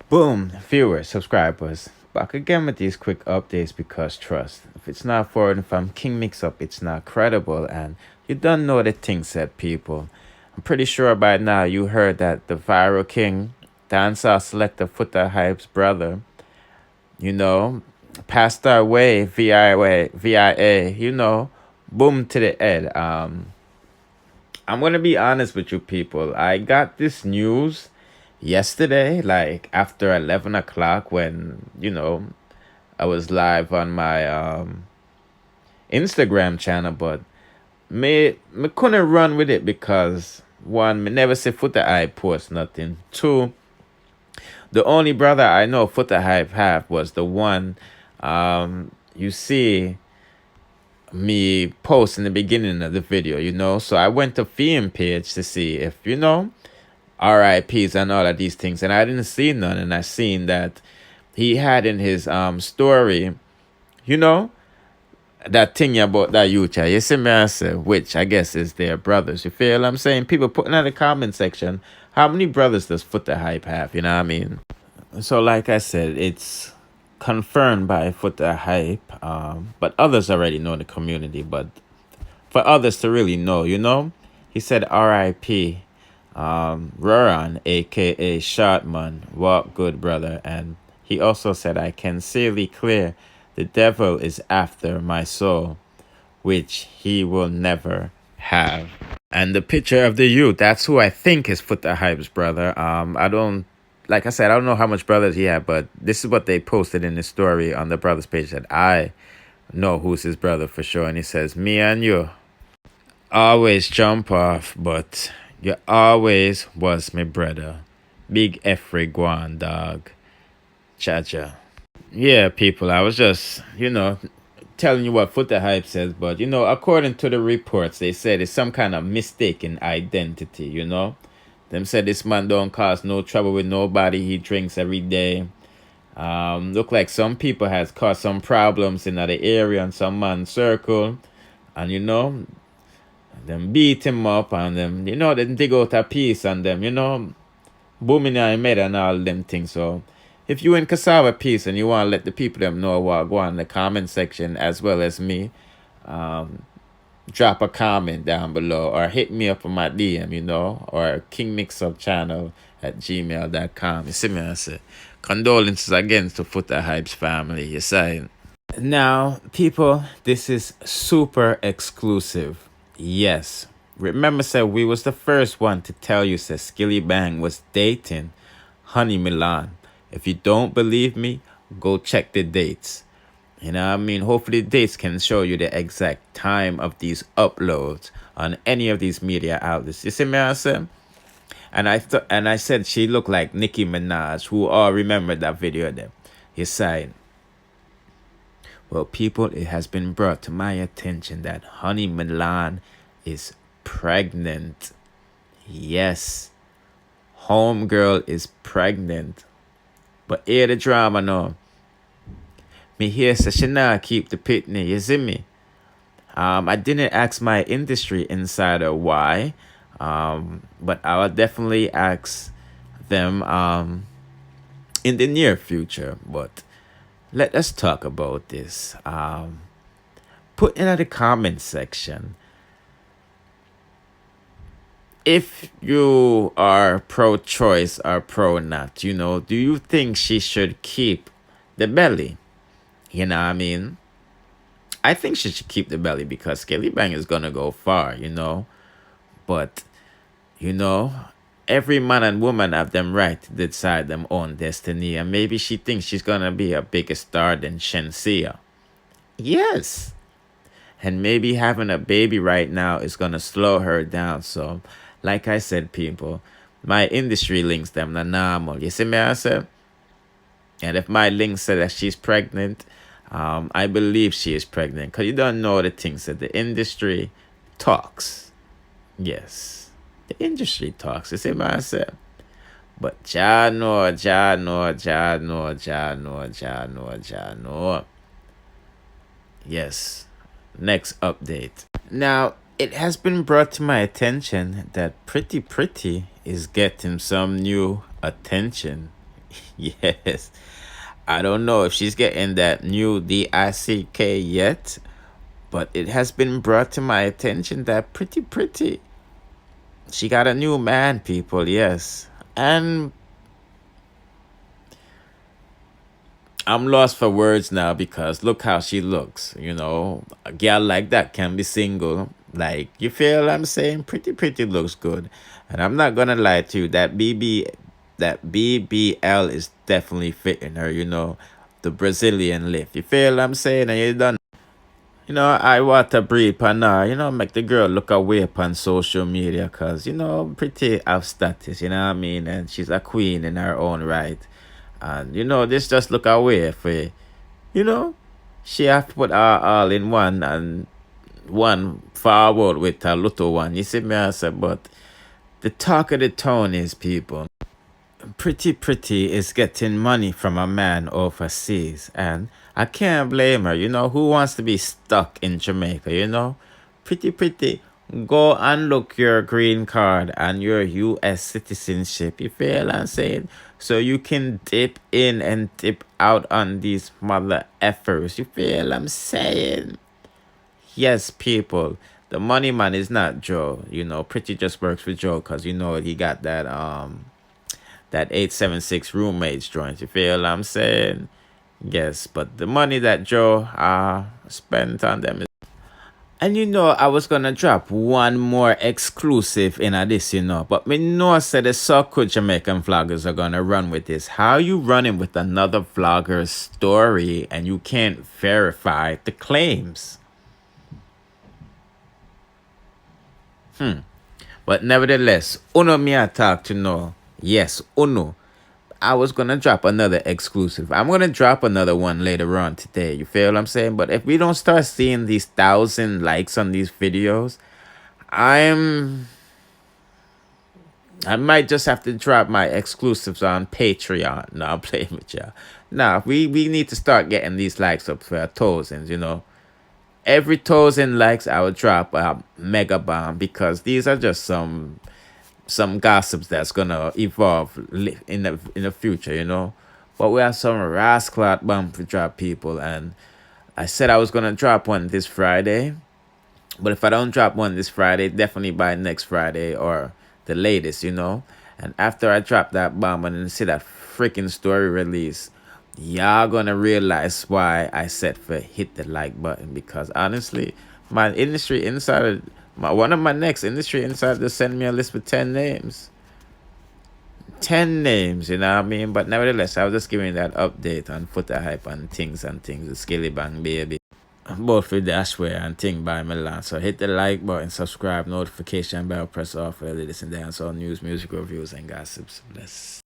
Boom, viewers, subscribers. Back again with these quick updates because trust. If it's not forward, if I'm King Mix Up, it's not credible. And you don't know the things said, people. I'm pretty sure by now you heard that the viral king, dancehall selector Foota Hype's brother, you know, passed our way, VIA, boom to the head. I'm gonna be honest with you people. I got this news yesterday, like after 11 o'clock, when I was live on my Instagram channel, but me couldn't run with it because one, me never see Foota I post nothing. Two, the only brother I know Foota Hype have was the one you see me post in the beginning of the video. So I went to Theme page to see if RIPs and all of these things, and I didn't see none, and I seen that he had in his story, you know, that thing about that youth, you see me I say, which I guess is their brothers. You feel what I'm saying? People putting in the comment section, how many brothers does Foota Hype have? You know what I mean? So like I said, it's confirmed by Foota Hype, but others already know the community, but for others to really know, he said RIP, Roran, aka Shat, walk good, brother. And he also said, I can sincerely clear the devil is after my soul, which he will never have. And the picture of the youth, that's who I think is Foota Hype's brother. I don't, like I said, I don't know how much brothers he had, but this is what they posted in the story on the brother's page, that I know who's his brother for sure. And he says, me and you always jump off, but you always was my brother. Big Efri Guan, dog. Cha-cha. Yeah, people, I was just, telling you what Foota Hype says, but, according to the reports, they said it's some kind of mistaken identity. Them said this man don't cause no trouble with nobody. He drinks every day. Look like some people has caused some problems in the area and some man circle. And, them beat him up and them, them dig out a piece and them, booming in the and all them things. So if you in cassava piece and you want to let the people them know what, go on in the comment section as well as me, drop a comment down below or hit me up on my DM, or kingmixupchannel@gmail.com. You see me, I say, condolences again to Foota Hype's family, you say. Now, people, this is super exclusive. Yes. Remember, said we was the first one to tell you, said Skillibeng was dating Honey Milan. If you don't believe me, go check the dates. You know what I mean? Hopefully the dates can show you the exact time of these uploads on any of these media outlets. You see me, I said? And I said she looked like Nicki Minaj, who all remember that video there. He said, well, people, it has been brought to my attention that Honey Milan is pregnant. Yes, homegirl is pregnant. But hear the drama now. Me here say she not keep the pitney, you see me? I didn't ask my industry insider why, but I will definitely ask them in the near future. But let us talk about this. Put in the comment section if you are pro-choice or pro-not. Do you think she should keep the belly? You know what I mean? I think she should keep the belly because Skillibeng is gonna go far, But, every man and woman have them right to decide them own destiny. And maybe she thinks she's gonna be a bigger star than Shensia. Yes. And maybe having a baby right now is gonna slow her down. So, like I said, people, my industry links them na normal. You see me, I said? And if my link said that she's pregnant, I believe she is pregnant. Because you don't know the things that the industry talks. Yes. The industry talks. You see what I said? But Jah know. Yes. Next update. Now, it has been brought to my attention that Pretty is getting some new attention. Yes. I don't know if she's getting that new DICK yet, but it has been brought to my attention that pretty, she got a new man, people, yes. And I'm lost for words now because look how she looks. A girl like that can be single. Like, you feel I'm saying? Pretty looks good. And I'm not gonna lie to you, that BBL is definitely fitting her, the Brazilian lift. You feel I'm saying? And you done. I want to breathe on her, make the girl look away upon social media because, pretty have status, you know what I mean? And she's a queen in her own right. And, this just look away for, you know, she have to put her all in one and one forward with a little one. You see me, I said, but the talk of the town is, people, pretty is getting money from a man overseas, and I can't blame her. Who wants to be stuck in Jamaica? Pretty, go and look your green card and your US citizenship. You feel I'm saying? So you can dip in and dip out on these mother effers. You feel I'm saying? Yes, people. The money man is not Joe. Pretty just works with Joe because he got that 876 roommates joint. You feel I'm saying? Yes, but the money that Joe spent on them is. And I was gonna drop one more exclusive in this, but me know I said the so-called Jamaican vloggers are gonna run with this. How you running with another vlogger's story and you can't verify the claims? But nevertheless, uno me I talk to know. Yes, uno. I was gonna drop another exclusive. I'm gonna drop another one later on today. You feel what I'm saying? But if we don't start seeing these 1,000 likes on these videos, I might just have to drop my exclusives on Patreon. No, I'm playing with y'all. Nah, we need to start getting these likes up for 1,000. Every 1,000 likes, I would drop a mega bomb because these are just some gossips that's gonna evolve in the future. But we have some rascal bomb to drop, people, and I said I was gonna drop one this Friday. But if I don't drop one this Friday, definitely by next Friday or the latest. And after I drop that bomb and then see that freaking story release, y'all gonna realize why I said for hit the like button. Because honestly, my industry insider, one of my next industry insiders sent me a list with 10 names. 10 names, you know what I mean? But nevertheless, I was just giving that update on Foota hype and things with Skillibeng, baby. Both with Dashware and Ting by Milan. So hit the like button, subscribe, notification bell, press off for the latest and dance all news, music reviews, and gossips. Bless.